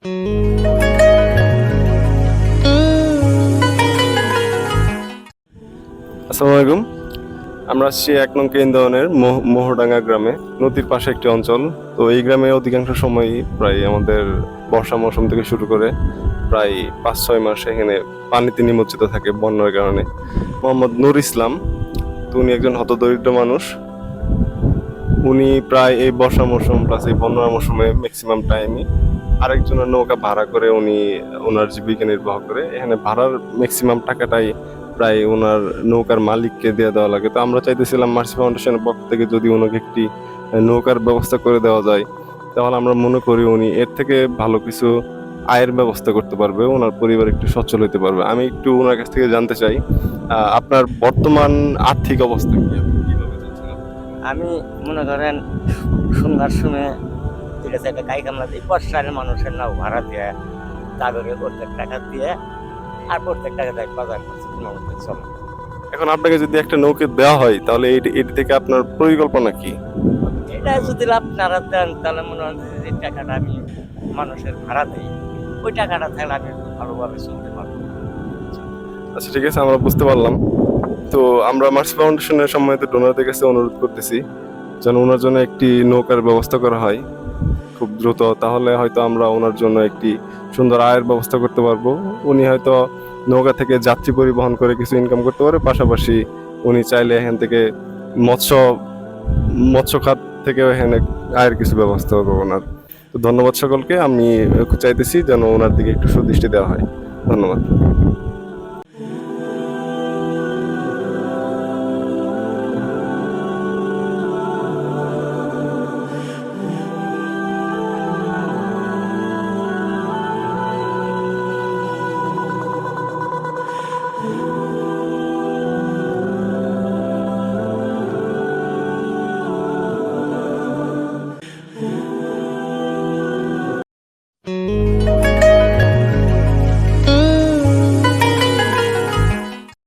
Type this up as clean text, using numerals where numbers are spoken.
আসসালামু আলাইকুম। আমরা আসছি ১ নং কেন্দ্রনের মোহরডাঙ্গা গ্রামে, নদীর পাশে একটি অঞ্চল। তো এই গ্রামে অধিকাংশ সময়ই প্রায় আমাদের বর্ষা মৌসুম থেকে শুরু করে প্রায় ৫-৬ মাস এখানে পানিতে নিমজ্জিত থাকে বন্যার কারণে। মোহাম্মদ নূর ইসলাম, তো উনি একজন হতদরিদ্র মানুষ। উনি প্রায় এই বর্ষা মৌসুম প্লাস এই বন্যার মৌসুমে ম্যাক্সিমাম টাইমই আরেকজনের নৌকা ভাড়া করে উনি ওনার জীবিকা নির্বাহ করে। এখানে ভাড়ার ম্যাক্সিমাম টাকাটাই প্রায় ওনার নৌকার মালিককে দিয়ে দেওয়া লাগে। তো আমরা চাইতেছিলাম মার্সি ফাউন্ডেশনের পক্ষ থেকে যদি ওনাকে একটি নৌকার ব্যবস্থা করে দেওয়া যায়, তাহলে আমরা মনে করি উনি এর থেকে ভালো কিছু আয়ের ব্যবস্থা করতে পারবে, ওনার পরিবার একটু সচ্ছল হতে পারবে। আমি একটু ওনার কাছ থেকে জানতে চাই আপনার বর্তমান আর্থিক অবস্থা কি, আপনি কিভাবে চলছেন? আমি মনে করেন সন্ধ্যার সময় ঠিক আছে একটা গাই কামলা দিই, বর্ষার মানুষের নাও ভাড়া দিয়ে তাগরে প্রত্যেক টাকা দিয়ে আর প্রত্যেক টাকা দেয় বাজার করছে কোনো মতে চলে। এখন আপনাকে যদি একটা নৌকা দেওয়া হয়, তাহলে এটি থেকে আপনার পরিকল্পনা কি? এটা যদি আপনারা দেন তাহলে মনে হয় যে টাকাটা আমি মানুষের ভাড়া দিই, ওই টাকাটা থাকলে আমি একটু ভালোভাবে চলতে পারবো। আচ্ছা, ঠিক আছে, আমরা বুঝতে পারলাম। তো আমরা মার্সি ফাউন্ডেশনের সম্মানিত ডোনারদের কাছে অনুরোধ করতেছি যেন ওনার জন্য একটি নৌকার ব্যবস্থা করা হয় খুব দ্রুত। তাহলে হয়তো আমরা ওনার জন্য একটি সুন্দর আয়ের ব্যবস্থা করতে পারবো। উনি হয়তো নৌকা থেকে যাত্রী পরিবহন করে কিছু ইনকাম করতে পারে, পাশাপাশি উনি চাইলে এখান থেকে মৎস্য মৎস্য খাত থেকেও এখানে আয়ের কিছু ব্যবস্থা হবে ওনার। তো ধন্যবাদ সকলকে। আমি চাইতেছি যেন ওনার দিকে একটু সুদৃষ্টি দেওয়া হয়। ধন্যবাদ।